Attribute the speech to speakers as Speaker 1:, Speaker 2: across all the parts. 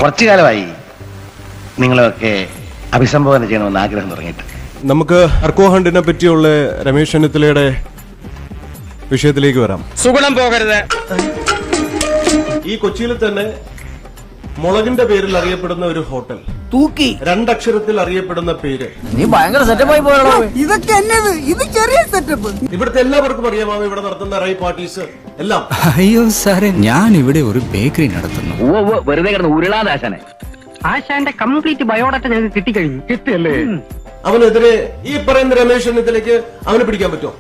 Speaker 1: കുറച്ചു കാലമായി നിങ്ങളൊക്കെ അഭിസംബോധന ചെയ്യണമെന്ന് ആഗ്രഹം തുടങ്ങിയിട്ട്.
Speaker 2: നമുക്ക് അർക്കോ ഹണ്ടിനെ പറ്റിയുള്ള രമേശ് ചെന്നിത്തലയുടെ വിഷയത്തിലേക്ക് വരാം.
Speaker 3: സുഗുണം പോകരുത്.
Speaker 2: ഈ കൊച്ചിയിൽ തന്നെ മുളകിന്റെ പേരിൽ അറിയപ്പെടുന്ന ഒരു ഹോട്ടൽ,
Speaker 4: തൂക്കി
Speaker 2: 2 അക്ഷരത്തിൽ അറിയപ്പെടുന്ന പേര്.
Speaker 4: നീ ഭയങ്കര സെറ്റപ്പായി പോയല്ലോ. ഇതൊക്കെ എന്നത് ഇത് ചെറിയ സെറ്റപ്പ്.
Speaker 2: ഇവിടുത്തെ എല്ലാവർക്കും അറിയാമാവും ഇവിടെ നടത്തുന്ന റൈ പാർട്ടീസ് എല്ലാം.
Speaker 5: അയ്യോ സാറേ, ഞാൻ ഇവിടെ ഒരു ബേക്കറി നടത്തുന്നു.
Speaker 1: വെറുതെ കിടന്ന് ഉരുളാദാശനെ.
Speaker 6: ആശാന്റെ കംപ്ലീറ്റ് ബയോഡാറ്റ ഞങ്ങൾക്ക് കിട്ടിക്കഴിഞ്ഞു. കിട്ടിയല്ലേ?
Speaker 2: അവനെതിരെ ഈ പറയുന്ന രമേശ് ചെന്നിത്തലയ്ക്ക് അവനെ പിടിക്കാൻ പറ്റുമോ?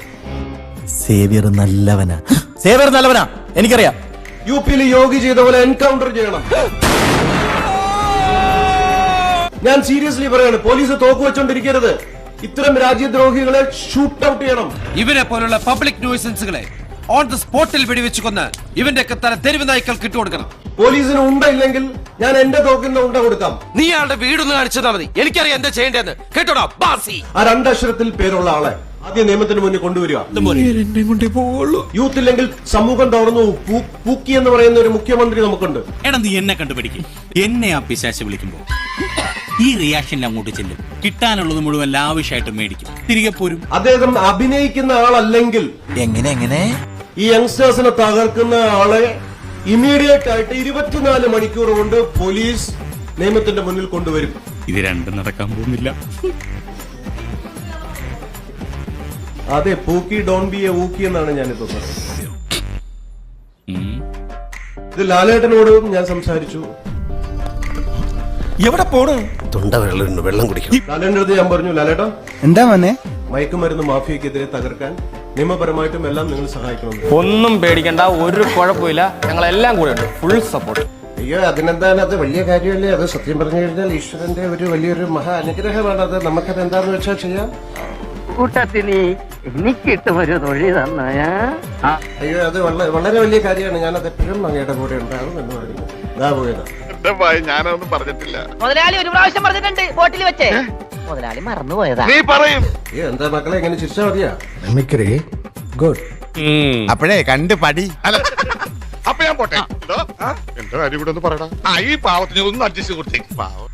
Speaker 7: സേവ്യർ നല്ലവനാ, സേവ്യർ നല്ലവനാ, എനിക്കറിയാം.
Speaker 2: യു പിയിൽ യോഗി ചെയ്ത പോലെ എൻകൗണ്ടർ ചെയ്യണം. ഞാൻ സീരിയസ്ലി പറയാണ്, പോലീസ് തോക്ക് വെച്ചോണ്ടിരിക്കരുത്. ഇത്തരം രാജ്യദ്രോഹികളെ ഷൂട്ട് ഔട്ട് ചെയ്യണം.
Speaker 8: ഇവരെ പോലുള്ള പബ്ലിക് ന്യൂസൻസുകളെ ഓൺ ദ സ്പോട്ടിൽ വെടിവെച്ചു കൊന്ന് ഇവന്റെ ഒക്കെ തല തെരുവ് നായ്ക്കൾക്ക് ഇട്ടുകൊടുക്കണം.
Speaker 2: പോലീസിന് ഉണ്ട ഇല്ലെങ്കിൽ ഞാൻ എന്റെ തോക്കിന്റെ ഉണ്ട കൊടുക്കാം.
Speaker 8: നീ ആളുടെ വീടൊന്ന് കാണിച്ചതാ മതി, എനിക്കറിയാം എന്താ ചെയ്യേണ്ടതെന്ന്. കേട്ടോടാ ബാസി.
Speaker 2: ആ 2 അക്ഷരത്തിൽ പേരുള്ള ആളെ ആദ്യം നിയമത്തിന് മുന്നിൽ കൊണ്ടുവരിക. യൂത്ത് ഇല്ലെങ്കിൽ സമൂഹം തുറന്നു പൂക്കി എന്ന് പറയുന്ന ഒരു മുഖ്യമന്ത്രി നമുക്കുണ്ട്.
Speaker 9: എടാ നീ എന്നെ കണ്ടുപിടിക്കും. എന്നെ ആ പിശാച് വിളിക്കുമ്പോ ഈ റിയാക്ഷൻ അങ്ങോട്ട് ചെല്ലും. കിട്ടാനുള്ളത് മുഴുവൻ ലാവിഷായിട്ട് മേടിക്കും, തിരികെ പോരും.
Speaker 2: അദ്ദേഹം അഭിനയിക്കുന്ന ആളല്ലെങ്കിൽ
Speaker 7: എങ്ങനെ
Speaker 2: ഈ യങ്സ്റ്റേഴ്സിനെ തകർക്കുന്ന ആളെ ഇമ്മീഡിയറ്റ് ആയിട്ട് 24 മണിക്കൂർ കൊണ്ട് പോലീസ് നിയമത്തിന്റെ മുന്നിൽ കൊണ്ടുവരും.
Speaker 9: ഇത് രണ്ടും നടക്കാൻ പോകുന്നില്ല.
Speaker 2: അതെ, പൂക്കി ഡോൺ ബി എ ഊക്കി എന്നാണ് ഞാനിപ്പോ പറഞ്ഞത്. ഇത് ലാലേട്ടനോടും ഞാൻ സംസാരിച്ചു.
Speaker 7: എവിടെ പോണു? തൊണ്ട വെള്ളം കുടിക്കണം.
Speaker 2: ലാലേട്ടൻ്റെ അടുത്ത് ഞാൻ പറഞ്ഞു, ലാലേട്ടാ
Speaker 7: എന്താ മോനെ?
Speaker 2: മയക്കുമരുന്ന് മാഫിയക്കെതിരെ തകർക്കാൻ നിയമപരമായിട്ടും എല്ലാം നിങ്ങൾ സഹായിക്കണം.
Speaker 3: ഒന്നും പേടിക്കണ്ട, ഒരു കുഴപ്പമില്ല, ഞങ്ങളെല്ലാം കൂടെ ഉണ്ട്, ഫുൾ സപ്പോർട്ട്.
Speaker 2: അയ്യോ, അതിനെന്താണ്, അത് വലിയ കാര്യമല്ലേ? അത് സത്യം പറഞ്ഞു കഴിഞ്ഞാൽ ഈശ്വരന്റെ ഒരു വലിയൊരു മഹാ അനുഗ്രഹമാണ്. അത് നമുക്കത് എന്താന്ന് വെച്ചാൽ ചെയ്യാം.
Speaker 6: കൂട്ടത്തിന് എനിക്കിട്ടും ഒരു തൊഴിൽ തന്നയാ.
Speaker 2: അയ്യോ, അത് വളരെ വലിയ കാര്യമാണ്. ഞാനത് എപ്പോഴും അങ്ങയുടെ കൂടെ ഉണ്ടാകും എന്ന് പറയുന്നു. ഇതാ പോയത്.
Speaker 1: ഞാനൊന്നും പറഞ്ഞിട്ടില്ല.
Speaker 6: മുതലാളി ഒരു പ്രാവശ്യം പറഞ്ഞിട്ടുണ്ട് ബോട്ടിൽ വെച്ചേ. മുതലാളി മറന്നുപോയതാ.
Speaker 1: നീ പറയും.
Speaker 2: അയ്യോ, എന്താ മക്കളെ ഇങ്ങനെ ചിരിച്ചാ മതിയാ?
Speaker 7: ഗുഡ്.
Speaker 5: അപ്പോഴേ കണ്ട് പടി.
Speaker 1: അപ്പൊ ഞാൻ പോട്ടെ. എന്റെ കാര്യം കൂടെ ഒന്ന് പറയടാ. ഈ പാവത്തിന് ഒന്ന് അഡ്ജസ്റ്റ് കൊടുത്തേക്ക്. പാവം.